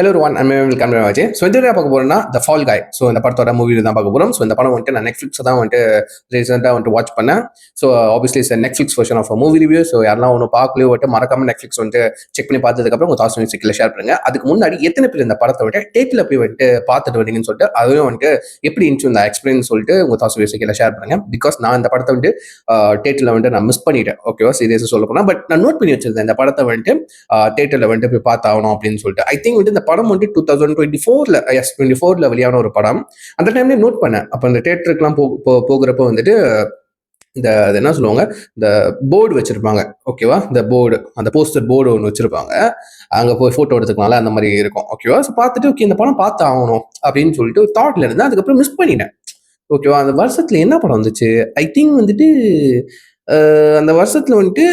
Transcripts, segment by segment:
Hello one welcome ஆச்சு. So இந்த பார்க்க போறோம்னா த ஃபால் காய். ஸோ இந்த படத்தோட மூவி தான் பார்க்க போகிறோம். ஸோ இந்த படம் வந்துட்டு நான் நெட்ஃப்ளிக்ஸ் தான் வந்துட்டு ரீசெண்டாக வந்துட்டு வாட்ச் பண்ணேன். So obviously is Netflix version of movie review. So யாரெல்லாம் ஒன்று பார்க்கலையோ வந்துட்டு மறக்காம நெட்ஃப்ளிக்ஸ் வந்துட்டு செக் பண்ணி பார்த்ததுக்கப்புறம் உங்கள் தாட்ஸ் மியூசிக்கில் ஷேர் பண்ணுங்க. அதுக்கு முன்னாடி எத்தனை பேர் இந்த படத்தை வந்துட்டு டேட்டில் போய் வந்துட்டு பார்த்துட்டு வரீங்கன்னு சொல்லிட்டு அதுவும் வந்துட்டு எப்படி இருந்துச்சு இந்த எக்ஸ்பீரியன்ஸ் சொல்லிட்டு உங்கள் தாட்ஸ் மியூசிக்கில் ஷேர் பண்ணுங்க. பிகாஸ் நான் இந்த படத்தை வந்துட்டு டேட்டில் வந்துட்டு நான் மிஸ் பண்ணிட்டேன். ஓகேவா, சீரியஸாக சொல்ல போனால் பட் நான் நோட் பண்ணி வச்சிருந்தேன் இந்த படத்தை வந்துட்டு தேட்டரில் வந்துட்டு போய் பார்த்தாகணும் அப்படின்னு சொல்லிட்டு. ஐ திங்க் வந்துட்டு இந்த படம் வந்துட்டு 2024 வெளியான ஒரு படம். அந்த டைம்ல நோட் பண்ணேன். அப்ப இந்த தியேட்டருக்குலாம் போகிறப்ப வந்துட்டு இந்த என்ன சொல்லுவாங்க, இந்த போர்டு வச்சிருப்பாங்க. ஓகேவா, இந்த போர்டு, அந்த போஸ்டர் போர்டு ஒன்று வச்சிருப்பாங்க. அங்கே போய் ஃபோட்டோ எடுத்துக்கனால அந்த மாதிரி இருக்கும். ஓகேவா, ஸோ பார்த்துட்டு ஓகே இந்த படம் பார்த்து ஆகணும் அப்படின்னு சொல்லிட்டு தாட்ல இருந்தேன். அதுக்கப்புறம் மிஸ் பண்ணிட்டேன். ஓகேவா, அந்த வருஷத்துல என்ன படம் வந்துச்சு, ஐ திங்க் வந்துட்டு அந்த வருஷத்துல வந்துட்டு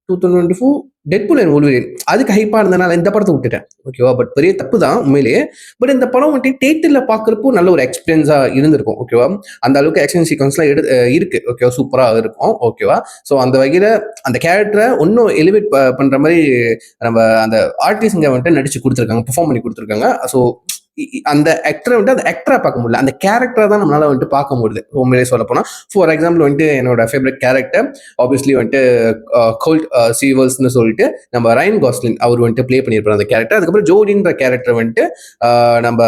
2024 டெட்பூல் அண்ட் வொல்வரின் அதுக்கு ஹைப்பா இருந்தனால இந்த படத்தை விட்டுட்டேன். ஓகேவா, பட் பெரிய தப்பு தான் உண்மையிலேயே. பட் இந்த படம் வந்துட்டு தியேட்டர்ல பாக்குறப்போ நல்ல ஒரு எக்ஸ்பீரியன்ஸா இருந்திருக்கும். ஓகேவா, அந்த அளவுக்கு ஆக்ஷன் சீக்வன்ஸ்லாம் இருக்கு. ஓகேவா, சூப்பரா இருக்கும். ஓகேவா, ஸோ அந்த வகையில அந்த கேரக்டரை இன்னும் எலிவேட் பண்ற மாதிரி நம்ம அந்த ஆர்டிஸ்ட்ங்க வந்துட்டு நடிச்சு கொடுத்துருக்காங்க, பெர்ஃபார்ம் பண்ணி கொடுத்துருக்காங்க. ஸோ அந்த ஆக்டரை வந்துட்டு அந்த ஆக்டரா பார்க்க முடியல, அந்த கேரக்டரை தான் நம்மளால வந்துட்டு பார்க்க முடியுது. உண்மையிலேயே சொல்ல போனா ஃபார் எக்ஸாம்பிள் வந்துட்டு என்னோட ஃபேவரட் கேரக்டர் ஆப்வியஸ்லி வந்துட்டு கோல்ட் சீவர்ஸ்னு சொல்லிட்டு நம்ம ரயன் காஸ்லின் அவர் வந்துட்டு பிளே பண்ணியிருப்பாரு அந்த கேரக்டர். அதுக்கப்புறம் ஜோடின்ற கேரக்டர் வந்துட்டு நம்ம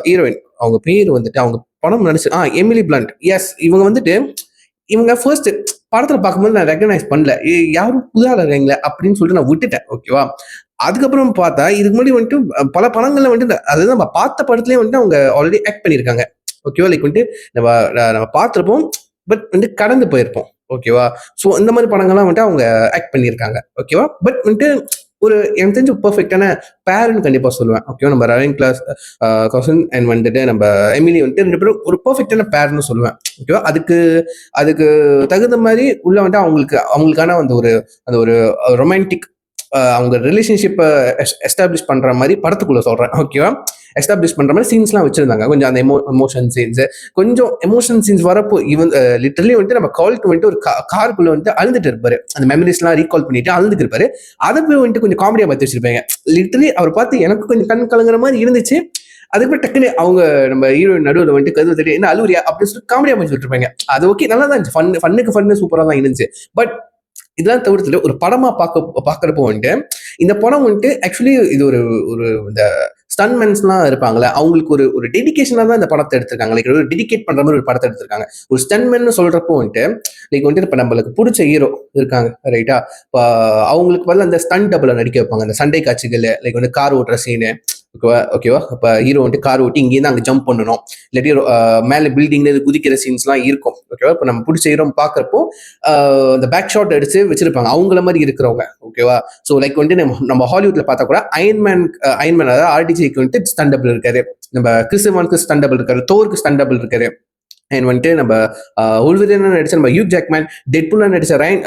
ஹீரோயின், அவங்க பேர் வந்துட்டு அவங்க படம் நடிச்சு எமிலி பிளண்ட். எஸ், இவங்க வந்துட்டு இவங்க ஃபர்ஸ்ட் படத்துல பார்க்கும்போது நான் ரெகனைஸ் பண்ணல, யாரும் புதுசாக இருக்கீங்களா அப்படின்னு சொல்லிட்டு நான் விட்டுட்டேன். ஓகேவா, அதுக்கப்புறம் பார்த்தா இதுக்கு முன்னாடி வந்துட்டு பல படங்கள்ல வந்துட்டு அதாவது நம்ம பார்த்த படத்துலயே வந்துட்டு அவங்க ஆல்ரெடி ஆக்ட் பண்ணியிருக்காங்க. ஓகேவா, லைக் வந்துட்டு நம்ம பார்த்துருப்போம் பட் வந்து கடந்து போயிருப்போம். ஓகேவா, ஸோ இந்த மாதிரி படங்கள்லாம் வந்துட்டு அவங்க ஆக்ட் பண்ணியிருக்காங்க. ஓகேவா, பட் வந்துட்டு ஒரு எனக்கு தெரிஞ்ச பெர்ஃபெக்டான பேரண்ட் கண்டிப்பா சொல்லுவேன். ஓகேவா, நம்ம ரயன் கிளாஸ் கசின் அண்ட் வந்துட்டு நம்ம எமிலி வந்துட்டு ரெண்டு பேரும் ஒரு பெர்ஃபெக்டான பேர்னு சொல்லுவேன். ஓகேவா, அதுக்கு தகுந்த மாதிரி உள்ள வந்துட்டு அவங்களுக்கான அந்த ஒரு ரொமான்டிக் அவங்க ரிலேஷன்ஷிப்பை எஸ்டாப்ளிஷ் பண்ற மாதிரி படத்துக்குள்ள சொல்றேன். ஓகேவா, எஸ்டாப்ளிஷ் பண்ற மாதிரி சீன்ஸ்லாம் வச்சிருந்தாங்க. கொஞ்சம் அந்த எமோஷன் சீன்ஸ், கொஞ்சம் எமோஷன் சீன்ஸ் வரப்போ ஈவன் லிட்டரலி வந்துட்டு நம்ம கால்க்கு வந்துட்டு ஒரு காருக்குள்ள வந்துட்டு அழுதுட்டு இருப்பாரு, அந்த மெமரிஸ்லாம் ரீகால் பண்ணிட்டு அழுதுட்டு இருப்பாரு. அதை போய் வந்துட்டு கொஞ்சம் காமெடியா பார்த்து வச்சிருப்பாங்க. லிட்டரலி அவர் பார்த்து எனக்கு கொஞ்சம் கண் கலங்குற மாதிரி இருந்துச்சு. அதுக்கப்புறம் டக்குனு அவங்க நம்ம ஹீரோயின் நடுவில் வந்துட்டு கருது தெரியும் என்ன அழுவுறியா அப்படின்னு சொல்லிட்டு காமெடியா பண்ணி சொல்லிருப்பாங்க. அது ஓகே, நல்லா தான் இருந்துச்சு, ஃபன்னுக்கு சூப்பராக தான் இருந்துச்சு. பட் இதெல்லாம் தவிர்த்துட்டு ஒரு படமா பாக்குறப்போ வந்துட்டு இந்த படம் வந்துட்டு ஆக்சுவலி இது ஒரு இந்த ஸ்டன்மென்ஸ்லாம் இருப்பாங்களே அவங்களுக்கு ஒரு டெடிகேஷனா தான் இந்த படத்தை எடுத்திருக்காங்க. லைக் ஒரு டெடிகேட் பண்ற மாதிரி ஒரு படத்தை எடுத்திருக்காங்க. ஒரு ஸ்டன்மென் சொல்றப்போ வந்துட்டு லைக் வந்துட்டு இப்ப நம்மளுக்கு பிடிச்ச ஹீரோ இருக்காங்க ரைட்டா, அவங்களுக்கு பதில் அந்த ஸ்டன் டபுளை நடிக்க வைப்பாங்க. அந்த சண்டை காட்சிகள் லைக் வந்து கார் ஓட்டுற சீனு. ஓகேவா, இப்போ ஹீரோ வந்துட்டு கார் ஓட்டி இங்கேருந்து அங்கே ஜம்ப் பண்ணணும், இல்லாட்டி மேலே பில்டிங்ல குதிக்கிற சீன்ஸ்லாம் இருக்கும். ஓகேவா, இப்போ நம்ம பிடிச்ச ஹீரோ பார்க்குறப்போ அந்த பேக் ஷாட் அடிச்சு வச்சிருப்பாங்க அவங்கள மாதிரி இருக்கிறவங்க. ஓகேவா, ஸோ லைக் வந்துட்டு நம்ம ஹாலிவுட்ல பார்த்தா கூட அயன்மேன் அதாவது ஆர்டிஜிக்கு வந்துட்டு ஸ்டன் டபுள் இருக்காரு, நம்ம கிறிஸ்டவானுக்கு ஸ்டன் டபுள் இருக்காரு, தோருக்கு ஸ்டன் டபுள் இருக்காரு. அண்ட் வந்துட்டு நம்ம வொல்வரின் நடிச்ச நம்ம ஹியூ ஜாக்மேன், டெட்பூல்ல நடிச்ச ரயன்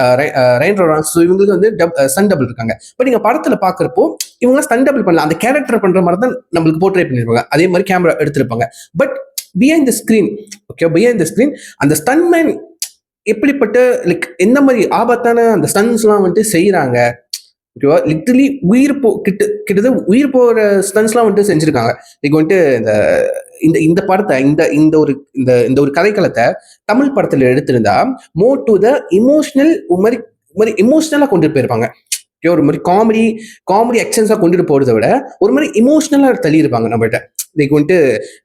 ரெனால்ட்ஸ், இவங்களுக்கு வந்து ஸ்டன் டபுள் இருக்காங்க. பட் நீங்க படத்துல பாக்குறப்போ இவங்க ஸ்டன் டபுள் பண்ணல, அந்த கேரக்டர் பண்ற மாதிரி தான் நம்மளுக்கு போர்ட்ரே பண்ணிருப்பாங்க, அதே மாதிரி கேமரா எடுத்திருப்பாங்க. But behind the screen, okay, behind the screen அந்த ஸ்டன்மேன் எப்படிப்பட்ட லைக் எந்த மாதிரி ஆபத்தான அந்த ஸ்டன்ஸ்லாம் வந்துட்டு செய்யறாங்க. ஓகேவா, லிட்டரலி கிட்டத்தட்ட உயிர் போகிற ஸ்டன்ஸ்லாம் வந்துட்டு செஞ்சிருக்காங்க. லைக் வந்துட்டு இந்த படத்தை இந்த ஒரு கதைக்களத்தை தமிழ் படத்துல எடுத்திருந்தா மோர் டு த இமோஷனல் மாதிரி எமோஷனலா கொண்டு போயிருப்பாங்க. ஒரு மாதிரி காமெடி ஆக்ஷன்ஸா கொண்டுட்டு போறதை விட ஒரு மாதிரி இமோஷனலா தள்ளி இருப்பாங்க நம்மகிட்ட. லைக் வந்துட்டு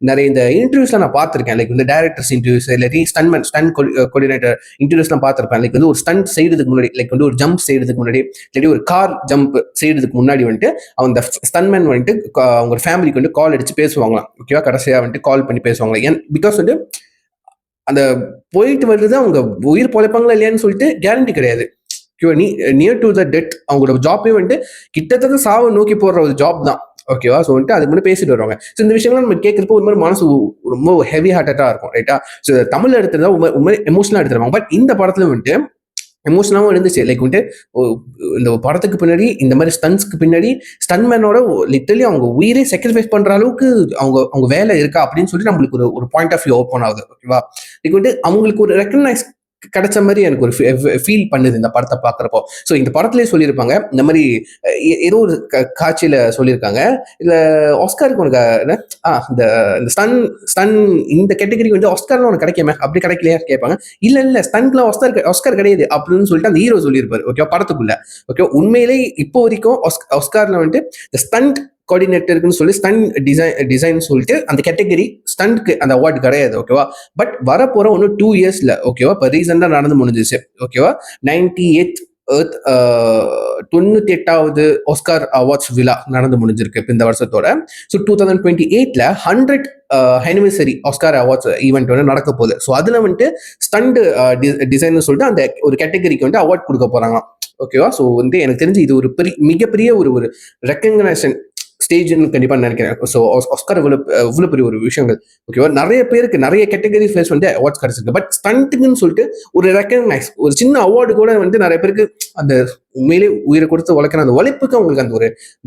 நிறைய இந்த இன்டர்வியூஸ்லாம் நான் பார்த்துருக்கேன். லைக் வந்து டைரக்டர்ஸ் இன்டர்வியூஸ் இல்லாட்டி ஸ்டன் கோஆர்டினேட்டர் இன்டர்வியூஸ்லாம் பார்த்துருப்பேன். லைக் வந்து ஒரு ஸ்டண்ட் செய்யறதுக்கு முன்னாடி, லைக் வந்து ஒரு ஜம்ப் செய்யறதுக்கு முன்னாடி, இல்லாட்டி ஒரு கார் ஜம்ப் செய்யறதுக்கு முன்னாடி வந்துட்டு அந்த ஸ்டன்மேன் வந்துட்டு அவங்க ஃபேமிலிக்கு வந்து கால் அடிச்சு பேசுவாங்களாம். ஓகேவா, கடைசியா வந்துட்டு கால் பண்ணி பேசுவாங்களா, ஏன் பிகாஸ் வந்து அந்த போயிட்டு வருது அவங்க உயிர் பொழைப்பாங்களா இல்லையான்னு சொல்லிட்டு கேரண்டி கிடையாது. நியர் டு த டெத் அவங்களோட ஜாப்பே வந்துட்டு கிட்டத்தட்ட சாவை நோக்கி போடுற ஒரு ஜாப் தான். ஓகேவா, ஸோ வந்துட்டு அதுக்கு முன்னாடி பேசிட்டு வருவாங்க. ஸோ இந்த விஷயங்கள்லாம் நம்ம கேட்கறப்போ ஒரு மாதிரி மனசு ரொம்ப ஹெவி ஹார்ட்டடா இருக்கும் ரைட்டா. ஸோ தமிழ்ல எடுத்துருந்தா உண்மை எமோஷனலா எடுத்துருவாங்க. பட் இந்த படத்துல வந்துட்டு எமோஷனலாகவும் இருந்துச்சு. லைக் வந்துட்டு இந்த படத்துக்கு பின்னாடி இந்த மாதிரி ஸ்டன்ஸ்க்கு பின்னாடி ஸ்டன்மேனோட லிட்டரலி அவங்க உயிரே சாக்ரிஃபைஸ் பண்ற அளவுக்கு அவங்க வேலை இருக்கா அப்படின்னு சொல்லி நம்மளுக்கு ஒரு பாயிண்ட் ஆஃப் வியூ ஓப்பன் ஆகுது. ஓகேவா, லைக் வந்துட்டு அவங்களுக்கு ஒரு ரெக்கக்னைஸ் கிடைச்ச மாதிரி எனக்கு ஒரு ஃபீல் பண்ணுது இந்த படத்தை பார்க்குறப்போ. ஸோ இந்த படத்துலேயே சொல்லியிருப்பாங்க இந்த மாதிரி ஏதோ ஒரு காட்சியில் சொல்லியிருக்காங்க. இதில் ஆஸ்காருக்கு உனக்கு இந்த இந்த ஸ்டன் இந்த கேட்டகரி வந்து ஆஸ்கார்லாம் உனக்கு கிடைக்குமே, அப்படி கிடைக்கலையா கேட்பாங்க. இல்லை ஸ்டன்ட்லாம் ஆஸ்கார் கிடையாது அப்படின்னு சொல்லிட்டு அந்த ஹீரோ சொல்லியிருப்பாரு. ஓகே, படத்துக்குள்ள. ஓகே, உண்மையிலே இப்போ வரைக்கும் ஆஸ்கார்ல வந்துட்டு இந்த ஸ்டண்ட் கோஆர்டினேட்டருக்குன்னு சொல்லி ஸ்டண்ட் டிசைன் சொல்லிட்டு அந்த கேட்டகரி ஸ்டண்ட்க்கு அந்த அவார்டு கிடையாது. ஓகேவா, பட் வரப்போற ஒன்றும் 2 இயர்ஸ்ல ஓகேவா, இப்போ ரீசெண்டாக நடந்து முடிஞ்சிச்சு. ஓகேவா, 98th 98வது ஆஸ்கார் அவார்ட்ஸ் விழா நடந்து முடிஞ்சிருக்கு இந்த வருஷத்தோட. ஸோ 2028ல 100th anniversary Oscar awards event வந்து நடக்க போகுது. ஸோ அதுல வந்துட்டு ஸ்டண்ட் டிசைன் சொல்லிட்டு அந்த ஒரு கேட்டகரிக்கு வந்து அவார்ட் கொடுக்க போறாங்க. ஓகேவா, ஸோ வந்து எனக்கு தெரிஞ்சு இது ஒரு மிகப்பெரிய ஒரு ரெக்கக்னேஷன் ஸ்டேஜ்னு கண்டிப்பா நினைக்கிறேன். ஸோ ஆஸ்கார் இவ்வளவு பெரிய ஒரு விஷயங்கள். ஓகேவா, நிறைய பேருக்கு நிறைய கேட்டகரிஸ் வைஸ் வந்து அவார்ட்ஸ் கிடைச்சிருக்கு. பட் ஸ்டண்ட்டுக்குன்னு சொல்லிட்டு ஒரு ரெக்கக்னைஸ் ஒரு சின்ன அவார்டு கூட வந்து நிறைய பேருக்கு அந்த உண்மையிலே உயிரை கொடுத்து உழைக்கிற அந்த உழைப்புக்கு அவங்களுக்கு அந்த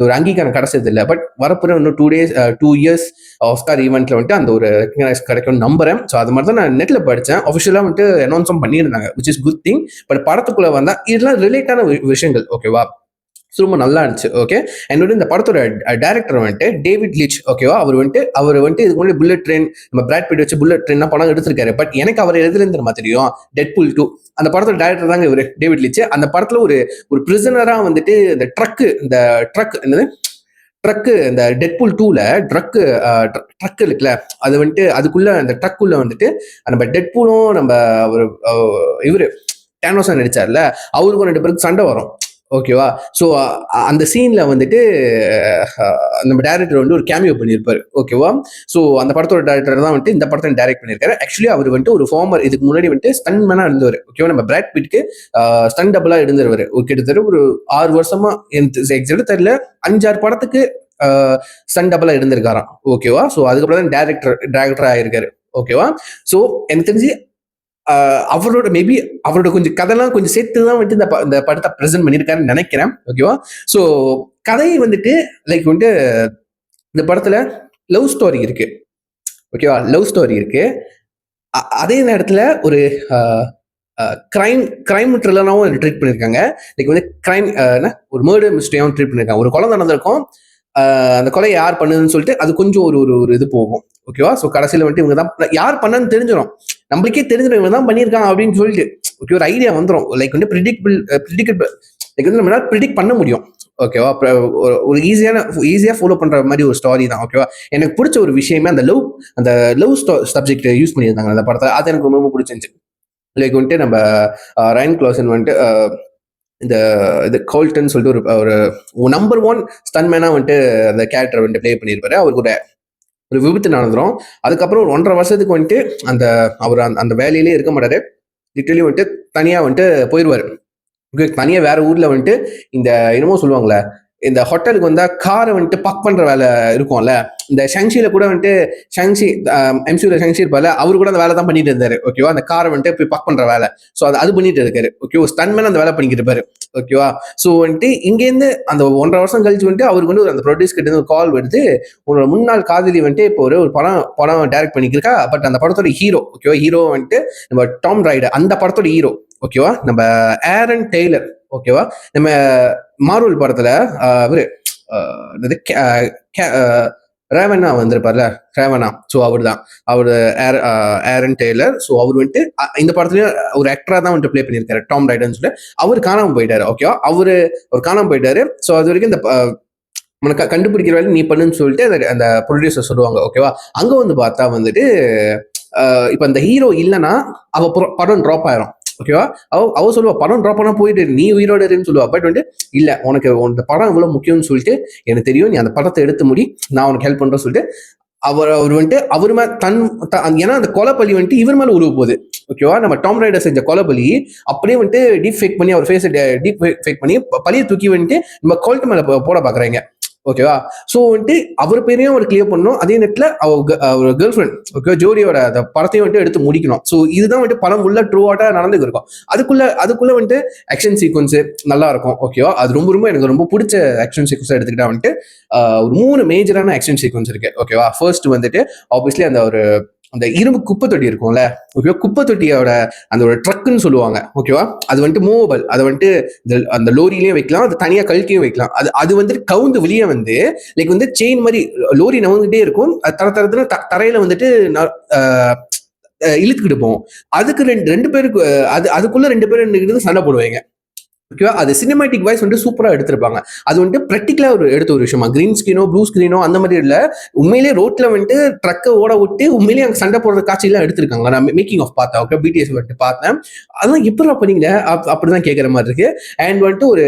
ஒரு அங்கீகாரம் கிடைச்சது இல்லை. பட் வரப்போற இன்னும் 2 இயர்ஸ் ஆஸ்கார் ஈவெண்ட்ல வந்துட்டு அந்த ஒரு ரெக்கக்னைஸ் கிடைக்கும்னு நம்புறேன். ஸோ அது மாதிரி தான் நான் நெட்ல படித்தேன். அஃபிஷியலாக வந்துட்டு அனௌன்ஸும் பண்ணியிருந்தாங்க, which is good thing. But படத்துக்குள்ள வந்தா இதெல்லாம் ரிலேட்டான விஷயங்கள். ஓகேவா, ரொம்ப நல்லா இருந்துச்சு. ஓகே, என்னோட இந்த படத்தோட டைரக்டர் வந்துட்டு டேவிட் லீச். ஓகேவா, அவர் வந்துட்டு இதுக்கு முன்னாடி புல்லட் ட்ரெயின், நம்ம பிராட் பிட் வச்சு புல்லட் ட்ரெயின் படம் எடுத்திருக்காரு. பட் எனக்கு அவர் எதிர்ந்து தெரியும் டெட்பூல் 2 அந்த படத்தோட டைரக்டர் தாங்க இவர் டேவிட் லீச். அந்த படத்துல ஒரு பிரிசனரா வந்துட்டு இந்த ட்ரக் என்னது ட்ரக்கு இந்த டெட்பூல் 2ல ட்ரக் இருக்குல்ல, அது வந்துட்டு அதுக்குள்ள அந்த ட்ரக்குள்ள வந்துட்டு நம்ம டெட்பூலும் நம்ம இவரு டேனோஸா நடிச்சார்ல, அவருக்கும் 2 பேருக்கு சண்டை வரும். ஓகேவா, ஸோ அந்த சீன்ல வந்துட்டு நம்ம டைரக்டர் வந்து ஒரு கேமியோ பண்ணியிருப்பாரு. ஓகேவா, ஸோ அந்த படத்தோட டைரக்டர் தான் வந்துட்டு இந்த படத்தை டைரக்ட் பண்ணியிருக்காரு. ஆக்சுவலி அவர் வந்துட்டு ஒரு ஃபார்மர், இதுக்கு முன்னாடி வந்துட்டு ஸ்டண்ட் மேனா இருந்தவர். ஓகேவா, நம்ம பிராட் பிட்க்கு ஸ்டண்ட் டபுளா இருந்தவர். கிட்டத்தட்ட ஒரு 6 வருஷமா எக்ஸாக்ட் தெரியல, 5-6 படத்துக்கு ஸ்டண்ட் டபுளா இருந்திருக்காராம். ஓகேவா, ஸோ அதுக்கப்புறம் தான் டைரக்டர் ஆயிருக்காரு. ஓகேவா, ஸோ எனக்கு தெரிஞ்சு அவரோட கொஞ்சம் கதைலாம் கொஞ்சம் சேர்த்துதான் வந்துட்டு இந்த படத்தை பிரசன்ட் பண்ணியிருக்காருன்னு நினைக்கிறேன். ஓகேவா, ஸோ கதை வந்துட்டு லைக் வந்துட்டு இந்த படத்துல லவ் ஸ்டோரி இருக்கு. ஓகேவா, லவ் ஸ்டோரி இருக்கு. அதே நேரத்துல ஒரு கிரைம் த்ரில்லராகவும் ட்ரீட் பண்ணியிருக்காங்க. லைக் வந்து கிரைம் ஒரு மர்டர் மிஸ்டரியாகவும் ட்ரீட் பண்ணியிருக்காங்க. ஒரு கொலை நடந்திருக்கும், அந்த கொலை யார் பண்ணுதுன்னு சொல்லிட்டு அது கொஞ்சம் ஒரு இது போகும். ஓகேவா, ஸோ கடைசியில் வந்துட்டு இவங்க தான் யார் பண்ணன்னு தெரிஞ்சிடும், நம்மளுக்கே தெரிஞ்சிடும் இவங்க தான் பண்ணியிருக்காங்க அப்படின்னு சொல்லிட்டு. ஓகே, ஒரு ஐடியா வந்துடும். லைக் வந்து ப்ரிடிக்டபிள் லைக் வந்து நம்மளால ப்ரிடிக்ட் பண்ண முடியும். ஓகேவா, ஒரு ஈஸியா ஃபாலோ பண்ற மாதிரி ஒரு ஸ்டோரி தான். ஓகேவா, எனக்கு பிடிச்ச ஒரு விஷயமே அந்த லவ் சப்ஜெக்ட் யூஸ் பண்ணியிருந்தாங்க அந்த படத்தை. அது எனக்கு ரொம்ப பிடிச்சிருந்துச்சு. லைக் வந்துட்டு நம்ம ரயன் க்ளோசன் வந்துட்டு இது கோல்டன் சொல்லிட்டு ஒரு நம்பர் 1 ஸ்டன்மேனா வந்துட்டு அந்த கேரக்டர் வந்துட்டு பிளே பண்ணியிருப்பாரு. அவருக்கு ஒரு விபத்து நடந்துடும். அதுக்கப்புறம் ஒரு 1.5 வருஷத்துக்கு வந்துட்டு அவர் அந்த வேலையிலே இருக்க மாட்டாரு. லிட்டரலி வந்துட்டு தனியா வந்துட்டு போயிடுவாரு. தனியா வேற ஊர்ல வந்துட்டு இந்த என்னமோ சொல்லுவாங்களே, இந்த ஹோட்டலுக்கு வந்தா காரை வந்துட்டு பக் பண்ற வேலை இருக்கும்ல, இந்த ஷங்ஷில கூட வந்துட்டு எம்சியூல ஷங்ஷி இருப்பாரு, அவரு கூட அந்த வேலை தான் பண்ணிட்டு இருந்தாரு. ஓகேவா, அந்த காரை வந்துட்டு போய் பக் பண்ற வேலை. ஸோ அது பண்ணிட்டு இருக்காரு. ஓகே, ஒரு ஸ்டன்மேன் அந்த வேலை பண்ணிக்கிட்டு இருப்பாரு. ஓகேவா, ஸோ வந்துட்டு இங்கேருந்து அந்த 1.5 வருஷம் கழிச்சு வந்துட்டு அவருக்கு வந்து அந்த ப்ரொடியூஸ் கிட்ட ஒரு கால் வருது, உன்னோட முன்னாள் காதலி வந்துட்டு இப்போ ஒரு படம் டைரக்ட் பண்ணிக்கிருக்கா. பட் அந்த படத்தோட ஹீரோ, ஓகேவா, ஹீரோ வந்துட்டு நம்ம டாம் ரைடர், அந்த படத்தோட ஹீரோ. ஓகேவா, நம்ம ஆரன் டெய்லர். ஓகேவா, நம்ம மார்வல் படத்துல இவரு ரேவனா வந்திருப்பார்ல, ரேவனா. ஸோ அவரு ஆரன் டெய்லர். ஸோ அவர் வந்துட்டு இந்த படத்துலயும் ஒரு ஆக்டரா தான் வந்துட்டு பிளே பண்ணியிருக்காரு, டாம் ரைடர்னு சொல்லிட்டு. அவரு காணாம போயிட்டாரு. ஓகேவா, அவர் காணாம போயிட்டாரு. ஸோ அது வரைக்கும் இந்த உனக்கு கண்டுபிடிக்கிற வேலை நீ பண்ணுன்னு சொல்லிட்டு அந்த ப்ரொடியூசர் சொல்லுவாங்க. ஓகேவா, அங்க வந்து பார்த்தா வந்துட்டு இப்ப இந்த ஹீரோ இல்லைன்னா அவ படம் ட்ராப் ஆயிரும். ஓகேவா, அவ சொல்லுவா படம் ட்ராப் பண்ணா போயிட்டு நீ உயிரோட இருன்னு சொல்லுவா. பட் வந்து இல்ல, உனக்கு இந்த படம் இவ்வளவு முக்கியம்னு சொல்லிட்டு எனக்கு தெரியும், நீ அந்த படத்தை எடுத்து முடி, நான் உனக்கு ஹெல்ப் பண்றேன்னு சொல்லிட்டு அவர் வந்துட்டு அவரு மேல ஏன்னா அந்த கொலைப்பலி வந்துட்டு இவர் மேல உருவ போகுது. ஓகேவா, நம்ம டாம் ரைடர் செஞ்ச கொலைப்பலி அப்படியே வந்துட்டு டீப் ஃபேக் பண்ணி அவர் ஃபேஸை டீப் ஃபேக் பண்ணி பழியை தூக்கி வந்துட்டு நம்ம கோல்ட் மேல போட பாக்குறாங்க. ஓகேவா, ஸோ வந்துட்டு அவர் பேரையும் அவர் கிளியர் பண்ணணும், அதே நேரத்தில் அவர் கேர்ள் ஃப்ரெண்ட் ஓகே ஜோடியோட அந்த படத்தையும் வந்துட்டு எடுத்து முடிக்கணும். ஸோ இதுதான் வந்துட்டு படம் உள்ள ட்ரூ ஆட்டா நடந்துக்கு இருக்கும். அதுக்குள்ள வந்துட்டு ஆக்ஷன் சீக்வன்ஸ் நல்லா இருக்கும். ஓகேவா, அது ரொம்ப எனக்கு ரொம்ப பிடிச்ச ஆக்ஷன் சீக்வன்ஸ் எடுத்துக்கிட்டா வந்துட்டு ஒரு 3 மேஜரான ஆக்ஷன் சீக்வன்ஸ் இருக்கு. ஓகேவா, ஃபர்ஸ்ட் வந்துட்டு ஆப்வியஸ்லி அந்த ஒரு அந்த இரும்பு குப்பை தொட்டி இருக்கும்ல, ஓகேவா, குப்பை தொட்டியோட அந்த ஒரு ட்ரக்குன்னு சொல்லுவாங்க, ஓகேவா. அது வந்துட்டு மூவபிள், அதை வந்துட்டு அந்த லோரியிலையும் வைக்கலாம், அது தனியாக கழுக்கியும் வைக்கலாம். அது அது வந்துட்டு கவுந்து வெளியே வந்து லைக் வந்து செயின் மாதிரி லோரி நவந்துட்டே இருக்கும். அது தரத்துல தரையில வந்துட்டு இழுத்துக்கிட்டு போவோம். அதுக்கு ரெண்டு ரெண்டு பேருக்கு அதுக்குள்ள ரெண்டு பேரும் சண்டை போடுவாங்க, ஓகேவா. அது சினிமேட்டிக் வைஸ் வந்து சூப்பரா எடுத்திருப்பாங்க. அது வந்துட்டு ப்ராக்டிக்கலா எடுத்த ஒரு விஷயமா, கிரீன் ஸ்கிரீனோ ப்ளூ ஸ்கிரீனோ அந்த மாதிரி இல்ல, உண்மையிலேயே ரோட்ல வந்துட்டு ட்ரக்கை ஓட விட்டு உண்மையிலேயே அங்க சண்டை போடுற காட்சியெல்லாம் எடுத்திருக்காங்க. நான் மேக்கிங் ஆஃப் பார்த்தேன், ஓகே, பிடிஎஸ் வந்துட்டு பார்த்தேன். அதெல்லாம் எப்படி பண்ணீங்க அப்படிதான் கேட்கற மாதிரி இருக்கு. அண்ட் வந்துட்டு ஒரு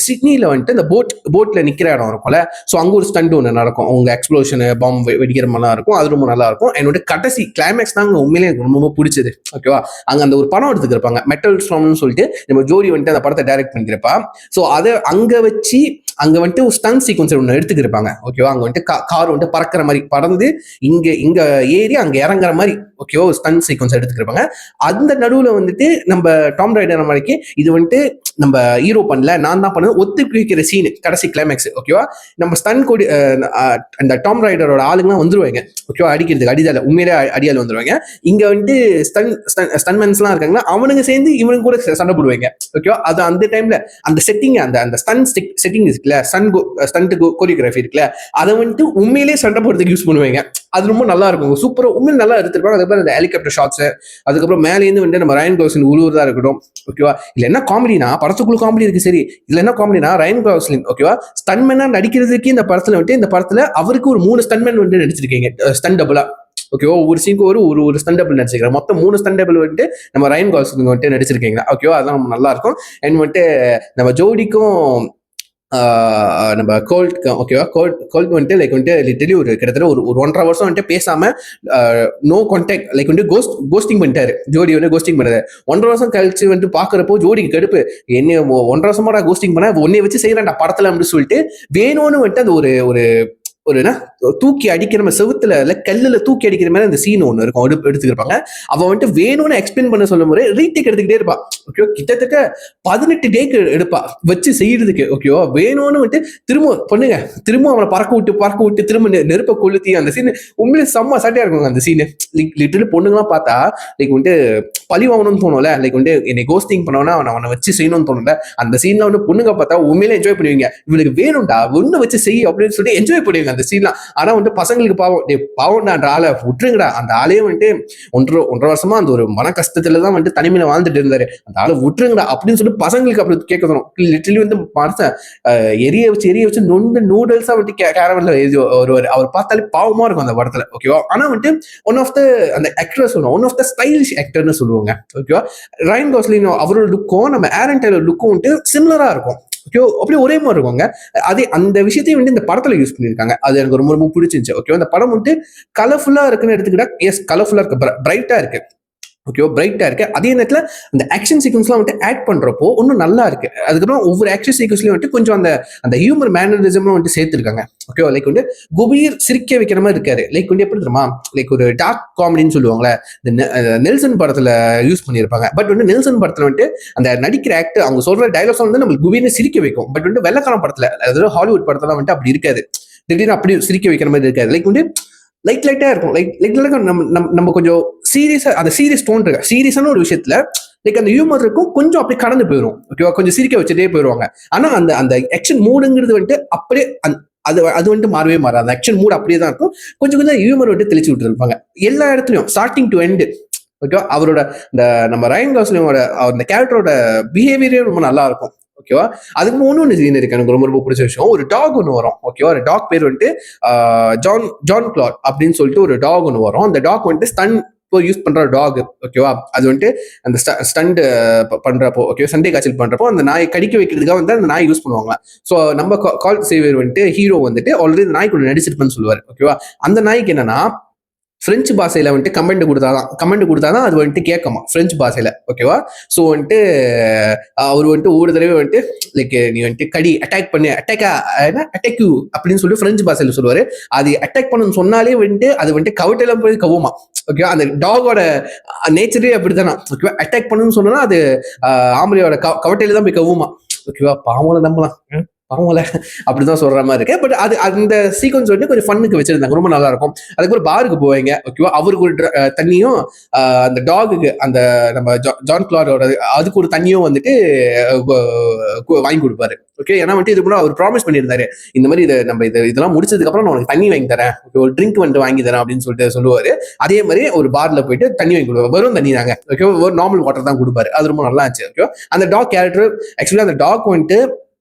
சிட்னில வந்துட்டு இந்த போட்ல நிக்கிற இடம் இருக்கும்ல, ஸோ அங்க ஒரு ஸ்டண்ட் ஒன்று நடக்கும், அவங்க எக்ஸ்ப்ளோஷன் பாம்பு வெடிக்கிற மாதிரிலாம் இருக்கும், அது ரொம்ப நல்லா இருக்கும். என்னோட கடைசி கிளைமேக்ஸ் தான் உண்மையிலேயே எனக்கு ரொம்ப பிடிச்சது, ஓகேவா. அங்க அந்த ஒரு படம் எடுத்துக்கிருப்பாங்க மெட்டல் ஸ்டார்ம்னு சொல்லிட்டு, நம்ம ஜோடி வந்துட்டு அந்த படத்தை டைரக்ட் பண்ணிக்கிறப்பா. ஸோ அதை அங்க வச்சு அங்க வந்துட்டு ஒரு ஸ்டன் சீக்வன்ஸ் ஒன்று எடுத்துக்கிருப்பாங்க, ஓகேவா. அங்க வந்துட்டு கார் வந்துட்டு பறக்கிற மாதிரி பறந்து இங்க ஏறி அங்க இறங்குற மாதிரி, ஓகேவா, ஒரு ஸ்டன் சீக்வன்ஸ் எடுத்துக்கிருப்பாங்க. அந்த நடுவுல வந்துட்டு நம்ம டாம் ரைடர் மாதிரிக்கு இது வந்துட்டு நம்ம ஹீரோ பண்ணல, நான் தான் பண்ணது ஒத்துக்கிற சீனு கடைசி கிளைமேக்ஸ், ஓகேவா. நம்ம ஸ்டன் கொடி அந்த டாம் ரைடரோட ஆளுங்கலாம் வந்துருவாங்க, ஓகேவா, அடிக்கிறதுக்கு அடிதால உண்மையிலே அடியால் வந்துருவாங்க. இங்க வந்துட்டு ஸ்டன்மென்ஸ்லாம் இருக்காங்களா, அவனுங்க சேர்ந்து இவனுக்கு கூட சண்டை போடுவாங்க, ஓகேவா. அது அந்த டைம்ல அந்த செட்டிங், அந்த ஸ்டன் செட்டிங் இருக்குல்ல, ஸ்டண்ட் கோரியோகிராஃபி இருக்குல்ல, அதை வந்துட்டு உண்மையிலேயே சண்டை போடுறதுக்கு யூஸ் பண்ணுவாங்க. அது ரொம்ப நல்லா இருக்கும், சூப்பரா உண்மையில நல்லா எடுத்துருப்பாங்க. அதுக்கப்புறம் அந்த ஹெலிகாப்டர் ஷாட்ஸ், அதுக்கப்புறம் மேலேருந்து வந்து நம்ம ரயன் கோஸ்லின் உழுவுறதா இருக்கட்டும், ஓகேவா. இல்ல என்ன காமெடினா, படத்துக்குள்ள காமெடி இருக்கு சரி, இதுல என்ன காமெடினா ரயன் கோஸ்லின், ஓகேவா, ஸ்டன்மேனா நடிக்கிறதுக்கு இந்த படத்துல வந்துட்டு, இந்த படத்துல அவருக்கு ஒரு 3 ஸ்டன்மேன் வந்து நடிச்சிருக்கீங்க, ஸ்டன் டபுளா, ஓகேவா. ஒவ்வொரு சீனுக்கு ஒரு ஸ்டன் டபுள் நடிச்சிருக்காங்க, மொத்தம் 3 ஸ்டன் டபுள் வந்துட்டு நம்ம ரயன் கோஸ்லின் வந்துட்டு நடிச்சிருக்கீங்க, ஓகேவா. அதெல்லாம் நல்லா இருக்கும். அண்ட் வந்துட்டு நம்ம ஜோடிக்கும் நம்ம கோல்ட், ஓகேவா, கோல்ட் வந்துட்டு லைக் வந்துட்டு லிட்டரலி ஒரு கிட்டத்தட்ட ஒரு 1.5 வருஷம் வந்துட்டு பேசாம நோ கான்டாக்ட், லைக் வந்துட்டு கோஸ்டிங் பண்ணிட்டாரு, ஜோடி வந்து கோஸ்டிங் பண்ணாரு. 1.5 வருஷம் கழிச்சு வந்து பாக்குறப்போ ஜோடிக்கு கடுப்பு, என்ன 1.5 வருஷமா கோஸ்டிங் பண்ண, ஒன்னே வச்சு செய்யறான்டா படத்துல அப்படின்னு சொல்லிட்டு வேணும்னு வந்துட்டு அந்த ஒரு ஒரு ஒரு தூக்கி அடிக்கிற மாதிரி செவுத்துல கல்லுல தூக்கி அடிக்கிற மாதிரி அந்த சீன் ஒன்று இருக்கும், எடுத்துக்கிருப்பாங்க. அவன் வந்துட்டு வேணும்னு எக்ஸ்பிளைன் பண்ண சொல்லும் போது ரீடேக் எடுத்துக்கிட்டே இருப்பா, ஓகேவா. கிட்டத்தட்ட 18 டேக் எடுப்பா வச்சு செய்யறதுக்கு, ஓகேவா. வேணும்னு வந்துட்டு திரும்ப அவனை பறக்க விட்டு திரும்ப நெருப்ப கொளுத்தி அந்த சீன் உண்மையிலே செம்ம சட்டையா இருக்கும். அந்த சீனு லிட்டரலி பொண்ணுங்களாம் பார்த்தா லைக் வந்துட்டு பழி வாங்கணும்னு தோணும்ல, லைக் வந்து என்னை கோஸ்டிங் பண்ணவனா அவனை வச்சு செய்யணும்னு தோணும்ல, அந்த சீன்ல வந்து பொண்ணுங்க பார்த்தா உண்மையிலே என்ஜாய் பண்ணுவீங்க, இவனுக்கு வேணும்டா ஒண்ணு வச்சு செய் அப்படின்னு சொல்லிட்டு என்ஜாய் பண்ணுவீங்க அந்த சீன்லாம். ஆனா வந்து பசங்களுக்கு பாவம்டான்ற ஆளை விட்டுருங்கடா, அந்த ஆளையே வந்துட்டு 1.5 வருஷமா அந்த ஒரு மன கஷ்டத்துலதான் வந்துட்டு தனிமையில வாழ்ந்துட்டு இருந்தாரு, அந்த ஆளை விட்டுருங்கடா அப்படின்னு சொல்லிட்டு பசங்களுக்கு அப்படி கேட்க தரும். லிட்டரலி வந்து மனசை எரிய வச்சு நொண்டு நூடுல்ஸா வந்துட்டு கேரவன்ல எழுதி வருவாரு. அவர் பார்த்தாலே பாவமா இருக்கும் அந்த படத்துல, ஓகேவா. ஆனா வந்துட்டு ஒன் ஆஃப் த அந்த ஆக்டர் சொல்லுவோம், ஒன் ஆஃப் த ஸ்டைலிஷ் ஆக்டர்னு சொல்லுவாங்க, ஓகேவா. ரயன் கோஸ்லின் அவரோட லுக்கும் நம்ம ஆரன் டெய்லர் லுக்கும் வந்துட்டு சிமிலரா இருக்கும், ஓகே, அப்படியே ஒரே மாதிரி இருக்குங்க. அதே அந்த விஷயத்தையும் வந்து இந்த படத்துல யூஸ் பண்ணிருக்காங்க, அது எனக்கு ரொம்ப ரொம்ப பிடிச்சிருந்துச்சு, ஓகே. அந்த படம் வந்துட்டு கலர்ஃபுல்லா இருக்குன்னு எடுத்துக்கிட்டா, எஸ் கலர்ஃபுல்லா இருக்கு, பிரைட்டா இருக்கு, ஓகேவா, பிரைட்டா இருக்கு. அதே நேரத்தில் அந்த ஆக்ஷன் சீக்வன்ஸ்லாம் வந்துட்டு ஆட் பண்றப்போ இன்னும் நல்லா இருக்கு. அதுக்கப்புறம் ஒவ்வொரு ஆக்ஷன் சீக்வன்ஸ்லயும் வந்துட்டு கொஞ்சம் அந்த ஹியூமர் மேனரிசம் வந்துட்டு சேர்த்திருக்காங்க, ஓகேவா. லைக் வந்து குபீர் சிரிக்க வைக்கிற மாதிரி இருக்காரு, லைக் வந்து எப்படி தெரியுமா, லைக் ஒரு டார்க் காமெடின்னு சொல்லுவாங்களே, இந்த நெல்சன் படத்துல யூஸ் பண்ணியிருப்பாங்க. பட் வந்து நெல்சன் படத்துல வந்துட்டு அந்த நடிக்கிற ஆக்டர் அவங்க சொல்ற டைலாக்ஸ் வந்து நம்மளுக்கு குபீர்னு சிரிக்க வைக்கும். பட் வந்து வெள்ளக்காரன் படத்துல, அதாவது ஹாலிவுட் படத்துல வந்துட்டு அப்படி இருக்காது, திடீர்னு அப்படி சிரிக்க வைக்கிற மாதிரி இருக்காது. லைக் வந்து லைட்டா இருக்கும், லைக் நம்ம கொஞ்சம் சீரியஸா, அந்த சீரியஸ் டோன் இருக்கு, சீரியஸான ஒரு விஷயத்துல லைக் அந்த ஹியூமர் இருக்கும், கொஞ்சம் அப்படியே கடந்து போயிடும், ஓகேவா, கொஞ்சம் சிரிக்க வச்சுட்டே போயிடுவாங்க. ஆனா அந்த அந்த ஆக்ஷன் மூடுங்கிறது வந்துட்டு அப்படியே அது வந்துட்டு மாறவே மாறாது, அந்த ஆக்ஷன் மூட் அப்படியே தான் இருக்கும். கொஞ்சம் ஹியூமர் வந்துட்டு தெளிச்சு விட்டு இருப்பாங்க எல்லா இடத்துலயும், ஸ்டார்டிங் டு எண்டு, ஓகேவா. அவரோட இந்த நம்ம ரயன் கோஸ்லிங்கோட அந்த கேரக்டரோட பிஹேவியரே ரொம்ப நல்லா இருக்கும், ஓகேவா. அதுக்கு ஒண்ணு சீன் இருக்கு எனக்கு ரொம்ப ரொம்ப பிடிச்ச விஷயம், ஒரு டாக் ஒன்று வரும், ஓகேவா. ஒரு டாக் பேர் வந்துட்டு ஜான் கிளாட் அப்படின்னு சொல்லிட்டு ஒரு டாக் ஒன்று வரும். அந்த டாக் வந்துட்டு ஸ்டன் யூஸ் பண்ற டாக், ஓகேவா. அது வந்துட்டு அந்த ஸ்டண்ட் பண்றப்போ, ஓகே, சண்டை காய்ச்சல் பண்றப்போ அந்த நாய் கடிக்க வைக்கிறதுக்காக வந்து அந்த நாய் யூஸ் பண்ணுவாங்க. ஸோ நம்ம கால் சேவியர் வந்துட்டு ஹீரோ வந்துட்டு ஆல்ரெடி நாய் கூட நடிச்சிருப்பேன்னு சொல்லுவார், ஓகேவா. அந்த நாய்க்கு என்னன்னா பிரெஞ்சு பாஷையில வந்துட்டு கமெண்ட் கொடுத்தாதான் அது வந்துட்டு கேட்குமா பிரெஞ்சு பாஷையில, ஓகேவா. ஸோ வந்துட்டு அவர் வந்துட்டு ஒரு தடவை வந்துட்டு லைக் நீ வந்துட்டு அட்டாக் அப்படின்னு சொல்லி பிரெஞ்சு பாஷையில சொல்லுவாரு. அது அட்டாக் பண்ணணும்னு சொன்னாலே வந்துட்டு அது வந்துட்டு கவட்டையில போய் கவுமா, ஓகேவா. அந்த டாகோட நேச்சரே அப்படித்தானா, ஓகேவா. அட்டாக் பண்ணணும்னு சொன்னா அது ஆம்பளையோட கவட்டையில தான் போய் கவுமா, ஓகேவா. பாவம் நம்பலாம். அவங்கள அப்படிதான் சொல்ற மாதிரி இருக்கு. பட் அது அந்த சீக்வன்ஸ் வந்து கொஞ்சம் ஃபன்னுக்கு வச்சிருந்தாங்க, ரொம்ப நல்லா இருக்கும். அதுக்கப்புறம் பாருக்கு போவாங்க, ஓகேவா, அவருக்கு ஒரு தண்ணியும் அந்த டாகுக்கு அந்த நம்ம ஜான் கிளாடோட அதுக்கு ஒரு தண்ணியும் வந்துட்டு வாங்கி கொடுப்பாரு. ஓகே, ஏன்னா வந்துட்டு இது கூட அவர் ப்ராமிஸ் பண்ணியிருந்தாரு, இந்த மாதிரி இதை நம்ம இதெல்லாம் முடிச்சதுக்கு அப்புறம் நான் உனக்கு தண்ணி வாங்கி தரேன், ஒரு ட்ரிங்க் வந்துட்டு வாங்கி தரேன் அப்படின்னு சொல்லிட்டு சொல்லுவாரு. அதே மாதிரி ஒரு பார்ல போயிட்டு தண்ணி வாங்கி கொடுப்பாரு, வெறும் தண்ணி தாங்க, ஓகே, ஒரு நார்மல் வாட்டர் தான் கொடுப்பாரு. அது ரொம்ப நல்லா இருந்துச்சு. ஓகே, அந்த டாக் கேரக்டர் ஆக்சுவலி அந்த டாக் வந்துட்டு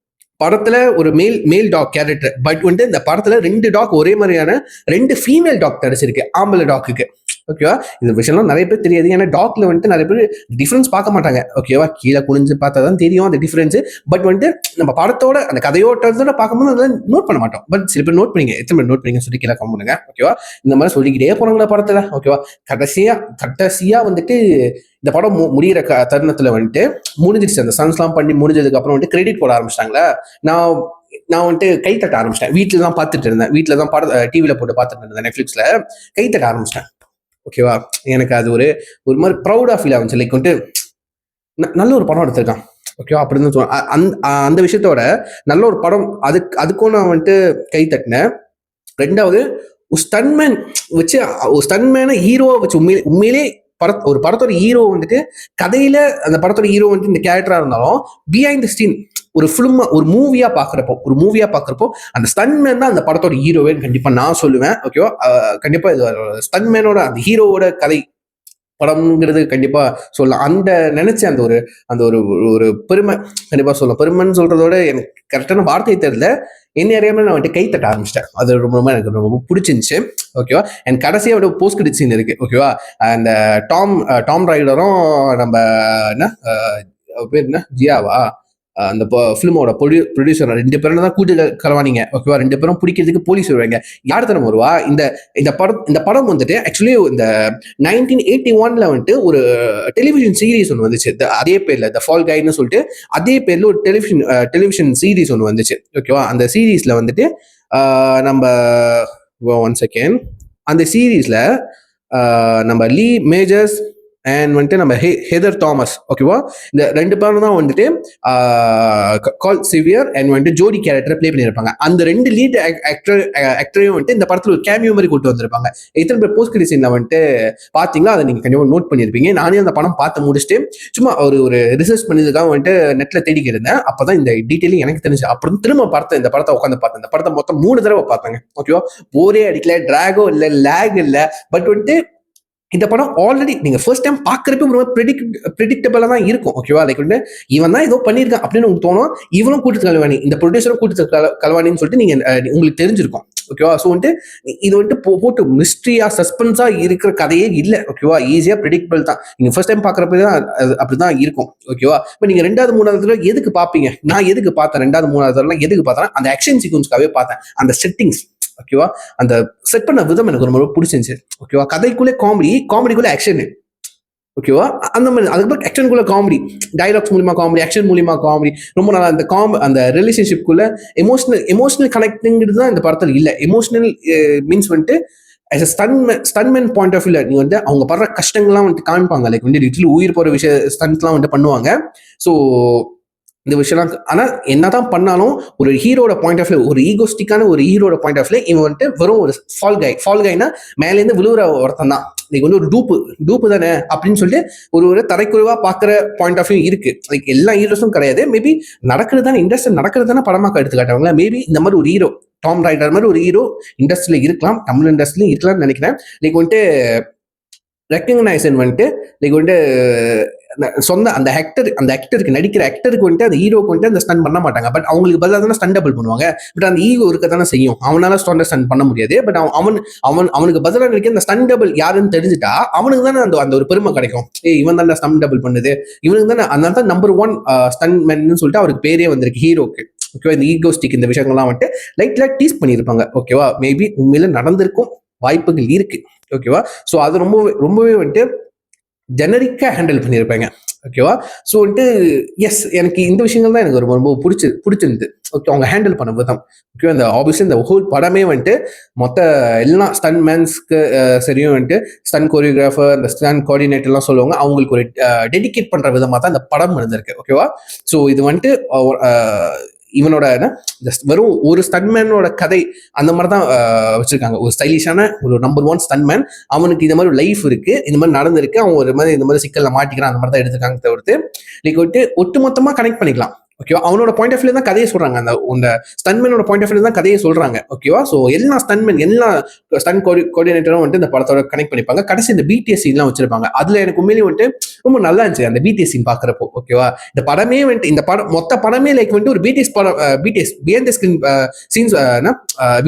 படத்துல ஒரு மேல் டாக் கேரக்டர், பட் வந்துட்டு இந்த படத்துல 2 டாக் ஒரே மாதிரியான 2 ஃபீமேல் டாக் நடிச்சிருக்கு ஆம்பளை டாக்குக்கு. ஓகேவா, இந்த விஷயம்லாம் நிறைய பேர் தெரியாது. ஏன்னா டாக்ல வந்துட்டு நிறைய பேர் டிஃபரன்ஸ் பார்க்க மாட்டாங்க. ஓகேவா, கீழே குனிஞ்சு பார்த்தா தான் தெரியும் அந்த டிஃபரன்ஸ். பட் வந்துட்டு நம்ம படத்தோட அந்த கதையோட்டத்தோட பார்க்கும்போது அதெல்லாம் நோட் பண்ண மாட்டோம். பட் சில பேர் நோட் பண்ணீங்க, எத்தனை பேர் நோட் பண்ணீங்க சொல்லி கீழே கமெண்ட் பண்ணுங்க. ஓகேவா, இந்த மாதிரி சொல்லிக்கிட்டே போறாங்களா படத்துல. ஓகேவா, கடைசியா வந்துட்டு இந்த படம் முடிகிற தருணத்துல வந்துட்டு முடிஞ்சிருச்சு. அந்த சன்ஸ்லாம் பண்ணி முடிஞ்சதுக்கு அப்புறம் வந்துட்டு கிரெடிட் போட ஆரம்பிச்சிட்டாங்களா. நான் வந்துட்டு கை தட்ட ஆரம்பிச்சிட்டேன். வீட்டுல தான் பார்த்துட்டு இருந்தேன், வீட்டுல தான் டிவியில போட்டு பார்த்துட்டு இருந்தேன், நெட்ஃபிளிக்ஸ்ல கை தட்ட ஆரம்பிச்சிட்டேன். ஓகேவா, எனக்கு அது ஒரு மாதிரி ப்ரௌடா ஃபீல் ஆகுச்சு. லைக் வந்துட்டு நல்ல ஒரு படம் எடுத்திருக்கான். ஓகேவா, அப்படின்னு சொல்லுவேன். அந்த விஷயத்தோட நல்ல ஒரு படம், அதுக்கும் நான் வந்துட்டு கை தட்டினேன். ரெண்டாவது, ஒரு ஸ்டன்மேன் வச்சு, ஒரு ஸ்டன்மேனை ஹீரோவை வச்சு உண்மையிலே ஒரு படத்தோட ஹீரோ வந்துட்டு கதையில அந்த படத்தோட ஹீரோ வந்துட்டு இந்த கேரக்டரா இருந்தாலும் பிஹைண்ட் தி சீன் ஒரு ஃபிலிமா ஒரு மூவியா பாக்குறப்போ அந்த ஸ்டன்மேன் தான் அந்த படத்தோட ஹீரோவே கண்டிப்பா நான் சொல்லுவேன். ஓகேவா, கண்டிப்பா இது ஸ்டன்மேனோட அந்த ஹீரோவோட கதை படம்ங்கிறது கண்டிப்பா சொல்லலாம். நினைச்ச அந்த ஒரு பெருமை கண்டிப்பா சொல்லலாம். பெருமைன்னு சொல்றதோட எனக்கு கரெக்டான வார்த்தை தெரியல, என்ன அறியாம நான் வந்துட்டு கை தட்ட ஆரம்பிச்சிட்டேன். அது ரொம்ப எனக்கு ரொம்ப பிடிச்சிருந்துச்சு. ஓகேவா, எனக்கு கடைசியா ஒரு போஸ்ட் கிரெடிட் சீன் இருக்கு. ஓகேவா, அந்த டாம் ரைடரும் நம்ம என்ன பேர் என்ன ஜியாவா அந்த ஃபிலிமோட ப்ரொடியூசர் 2 பேரும் தான் கூட்டு கலவானீங்க. ஓகேவா, 2 பேரும் பிடிக்கிறதுக்கு போலீஸ் வருவாங்க. யார் தரம் வருவா? இந்த படம் வந்துட்டு ஆக்சுவலி இந்த 1981 வந்துட்டு ஒரு டெலிவிஷன் சீரீஸ் ஒன்று வந்துச்சு, அதே பேர்ல த ஃபால் கைன்னு சொல்லிட்டு, அதே பேர்ல ஒரு டெலிவிஷன் சீரீஸ் ஒன்று வந்துச்சு. ஓகேவா, அந்த சீரீஸ்ல வந்துட்டு நம்ம ஒன் செகண்ட், அந்த சீரீஸ்ல நம்ம லீ மேஜர்ஸ் அண்ட் வந்துட்டு நம்ம ஹெதர் தாமஸ், ஓகேவா, இந்த 2 பேரும் தான் வந்துட்டு கால் சிவியர் அண்ட் வந்துட்டு ஜோடி கேரக்டர் பிளே பண்ணியிருப்பாங்க. அந்த 2 லீட் ஆக்டரையும் வந்துட்டு இந்த படத்துல ஒரு கேமியோ மாதிரி கூட்டு வந்திருப்பாங்க. எத்தனை பேர் போஸ்ட் கிரெடிட் சீன்ல வந்துட்டு பாத்தீங்களா, அதை நீங்க கண்டிப்பா நோட் பண்ணியிருப்பீங்க. நானே அந்த படம் பார்த்து முடிச்சுட்டு சும்மா ஒரு ரிசர்ச் பண்ணதுக்காக வந்துட்டு நெட்ல தேடிக்கிட்டு இருந்தேன். அப்பதான் இந்த டீட்டெயிலிங் எனக்கு தெரிஞ்சு. அப்புறம் திரும்ப பார்த்தேன், இந்த படத்தை உட்காந்து பார்த்தேன். இந்த படத்தை மொத்தம் 3 தடவை பார்த்தாங்க. ஓகேவா, போரே அடிக்கல, டிராகோ இல்லை, லேக் இல்லை. பட் வந்துட்டு இந்த படம் ஆல்ரெடி நீங்க ஃபர்ஸ்ட் டைம் பாக்குறப்ப ரொம்ப ப்ரெடிக்டபிளா தான் இருக்கும். ஓகேவா, லைக் வந்து இவன் தான் ஏதோ பண்ணியிருக்கான் அப்படின்னு உங்களுக்கு தோணும். இவனும் கூட்டு கலவாணி, இந்த ப்ரொடியூசரும் கூட்டு கலவாணின்னு சொல்லிட்டு நீங்க உங்களுக்கு தெரிஞ்சிருக்கும். ஓகேவா, ஸோ வந்துட்டு இது வந்துட்டு போட்டு மிஸ்ட்ரியா சஸ்பென்ஸா இருக்கிற கதையே இல்லை. ஓகேவா, ஈஸியா ப்ரெடிக்டபிள் தான். நீங்க ஃபர்ஸ்ட் டைம் பாக்குறப்ப தான் அப்படிதான் இருக்கும். ஓகேவா, இப்போ நீங்க 2வது 3வது எதுக்கு பாப்பீங்க? நான் எதுக்கு பார்த்தேன் 2வது 3வது எதுக்கு பார்த்தேன்? அந்த ஆக்ஷன் சீக்வன்ஸ்க்காகவே பார்த்தேன். அந்த செட்டிங்ஸ், ஓகேவா, அந்த செட் பண்ண விதம் எனக்கு ரொம்ப பிடிச்சிருந்துச்சு. ஓகேவா, கதைக்குள்ளே காமெடிக்குள்ளே ஆக்ஷன். ஓகேவா, அந்த மாதிரி அதுக்கப்புறம் ஆக்ஷனுக்குள்ள காமெடி, டைலாக்ஸ் மூலியமா காமெடி, ஆக்ஷன் மூலியமா காமெடி, ரொம்ப நல்லா அந்த ரிலேஷன்ஷிப்குள்ள எமோஷனல் கனெக்டிங்கிறது தான் இந்த படத்தில் இல்லை. எமோஷனல் மீன்ஸ் வந்துட்டு as a ஸ்டன்மேன் பாயிண்ட் ஆஃப் வியூல நீங்க வந்து அவங்க படுற கஷ்டங்கள்லாம் வந்துட்டு காமிப்பாங்க. லைக் வந்து லிட்டில் உயிர் போற ஸ்டன்ட்லாம் வந்துட்டு பண்ணுவாங்க. ஸோ இந்த விஷயம்லாம், ஆனால் என்னதான் பண்ணாலும் ஒரு ஹீரோட பாயிண்ட் ஆஃப் வியூ, ஒரு ஈகோஸ்டிக்கான ஒரு ஹீரோட பாயிண்ட் ஆஃப் வியூ, இவன் வந்துட்டு வெறும் ஒரு ஃபால் கைனா மேலேருந்து விழுவுற ஒருத்தன் தான். லைக் வந்து ஒரு டூப்பு தானே அப்படின்னு சொல்லிட்டு ஒரு தரைக்குறைவா பாக்குற பாயிண்ட் ஆஃப் வியூ இருக்கு. லைக் எல்லா ஹீரோஸும் கிடையாது. மேபி நடக்கிறது தானே, இண்டஸ்ட்ரி நடக்கிறது தானே படமாக்க எடுத்து காட்டுவாங்களா. மேபி இந்த மாதிரி ஒரு ஹீரோ, டாம் ரைடர் மாதிரி ஒரு ஹீரோ இண்டஸ்ட்ரியில இருக்கலாம், தமிழ் இண்டஸ்ட்ரியிலும் இருக்கலாம்னு நினைக்கிறேன். லைக் வந்துட்டு ரெக்கக்னைசன் வந்துட்டு லைக் வந்துட்டு சொந்த அந்த ஆக்டருக்கு நடிக்கிற ஆக்டருக்கு வந்துட்டு அந்த ஹீரோக்கு வந்துட்டு அந்த ஸ்டன் பண்ண மாட்டாங்க. பட் அவங்களுக்கு பதிலாக தானே ஸ்டன் டபுள் பண்ணுவாங்க. பட் அந்த ஈகோ இருக்க தானே செய்யும். அவனால ஸ்டன் பண்ண முடியாது. பட் அவனுக்கு பதிலாக நடிக்க அந்த ஸ்டன் டபுள் யாருன்னு தெரிஞ்சுட்டா அவனுக்கு தானே அந்த ஒரு பெருமை கிடைக்கும். இவன் தான் ஸ்டன் டபுள் பண்ணுது, இவனுக்கு தானே. அதனால தான் நம்பர் 1 ஸ்டன் மேன்னு சொல்லிட்டு அவருக்கு பேரே வந்திருக்கு ஹீரோக்கு. ஓகேவா, இந்த ஈகோஸ்டிக் இந்த விஷயங்கள்லாம் வந்துட்டு லைட்ல டீஸ் பண்ணியிருப்பாங்க. ஓகேவா, மேபி உண்மையில நடந்திருக்கும் வாய்ப்புகள் இருக்கு. ஓகேவா, ஸோ அது ரொம்பவே வந்துட்டு ஜெனரிக்கா ஹேண்டில் பண்ணியிருப்பாங்க. ஓகேவா, ஸோ வந்துட்டு எஸ், எனக்கு இந்த விஷயங்கள் தான் எனக்கு ரொம்ப பிடிச்சிருந்து. ஓகே, அவங்க ஹேண்டில் பண்ண விதம். ஓகே, அந்த ஆப்வியஸ்லி இந்த ஹோல் படமே வந்துட்டு மொத்த எல்லா ஸ்டன் மேன்ஸ்க்கு சரியும் வந்துட்டு ஸ்டன் கோரியோகிராஃபர், இந்த ஸ்டன் கோஆர்டினேட்டர்லாம் சொல்லுவாங்க, அவங்களுக்கு ஒரு டெடிகேட் பண்ற விதமாக தான் இந்த படம் இருந்திருக்கு. ஓகேவா, ஸோ இது வந்துட்டு இவனோட வெறும் ஒரு ஸ்டன்மேனோட கதை அந்த மாதிரி தான் வச்சிருக்காங்க. ஒரு ஸ்டைலிஷான ஒரு நம்பர் 1 ஸ்டன்மேன், அவனுக்கு இந்த மாதிரி லைஃப் இருக்கு, இந்த மாதிரி நடந்திருக்கு, அவன் ஒரு மாதிரி இந்த மாதிரி சிக்கல்ல மாட்டிக்கிறான், அந்த மாதிரி தான் எடுத்துருக்காங்க தவிர்த்து லைக் ஒட்டு மொத்தமா கனெக்ட் பண்ணிக்கலாம். ஓகேவா, அவனோட பாயிண்ட் ஆஃப் வியூ தான் கதையை சொல்றாங்க, அந்த ஸ்டன்மேனோட பாயிண்ட் ஆஃப் வியூ தான் கதையை சொல்றாங்க. ஓகேவா, ஸோ எல்லா ஸ்டன்மேன் எல்லா ஸ்டன் கோஆர்டினேட்டரும் வந்துட்டு இந்த படத்தோட கனெக்ட் பண்ணிப்பாங்க. கடைசி இந்த பிடிஎஸ் சீன்லாம் வச்சிருப்பாங்க. அதுல எனக்கு உண்மையிலேயே வந்துட்டு ரொம்ப நல்லா இருந்துச்சு அந்த பிடிஎஸ் சீன் பாக்குறப்போ. ஓகேவா, இந்த படமே வந்துட்டு இந்த படம் மொத்த படமே லைக் வந்துட்டு ஒரு பிடிஎஸ் படம், BTS behind the screen scenes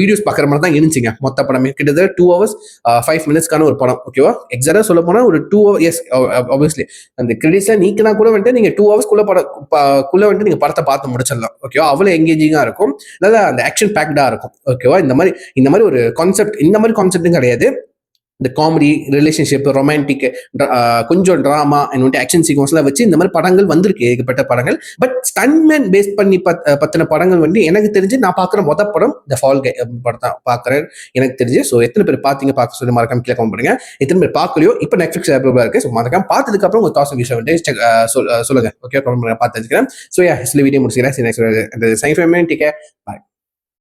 videos பாக்குற மாதிரி தான் இருந்துச்சுங்க மொத்த படமே. கிட்டத்தட்ட 2 hours 5 minutes ஒரு படம். ஓகேவா, எக்ஸாக்டா சொல்ல போனா ஒரு 2 hours. எஸ், ஆப்வியஸ்லி அந்த கிரெடிட்ஸ்ல நீக்கினா கூட வந்துட்டு நீங்க 2 hours குள்ள வந்துட்டு நீங்க படத்தை பார்த்து முடிச்சிடலாம். ஓகேவா, அவ்வளவு எங்கேஜிங்கா இருக்கும், நல்லா அந்த ஆக்ஷன் பேக்டா இருக்கும். ஓகேவா, இந்த மாதிரி ஒரு கான்செப்ட், இந்த மாதிரி கான்செப்டும் கிடையாது. இந்த காமெடி, ரிலேஷன்ஷிப், ரொமான்டிக், கொஞ்சம் ட்ராமா அண்ட் ஆக்ஷன் சீக்வன்ஸ்லாம் வச்சு இந்த மாதிரி படங்கள் வந்திருக்கு, ஏகப்பட்ட படங்கள். பட் ஸ்டன்மேன் பேஸ் பண்ணி பத்தின படங்கள் வந்து எனக்கு தெரிஞ்சு நான் பார்க்குற மொதல் படம் த ஃபால் கை படம் தான் பார்க்குறேன் எனக்கு தெரிஞ்சு. ஸோ எத்தனை பேர் பார்த்தீங்க, பார்க்க சொல்லி மறக்காம கீழே கமெண்ட் பண்ணுங்க. எத்தனை பேர் பார்க்கலையோ, இப்போ நெட்ஃபிளிக்ஸ் அவைலபிளாக இருக்கு. ஸோ மறக்காம பார்த்ததுக்கு அப்புறம் உங்க தாட்ஸ் விஷயம் வந்து சொல்லுங்க. ஓகே, கமெண்ட் பண்ணுங்க, பார்த்து வச்சுக்கிறேன். ஸோ யா, சில வீடியோ முடிச்சுக்கிறேன். சைன் பாய்.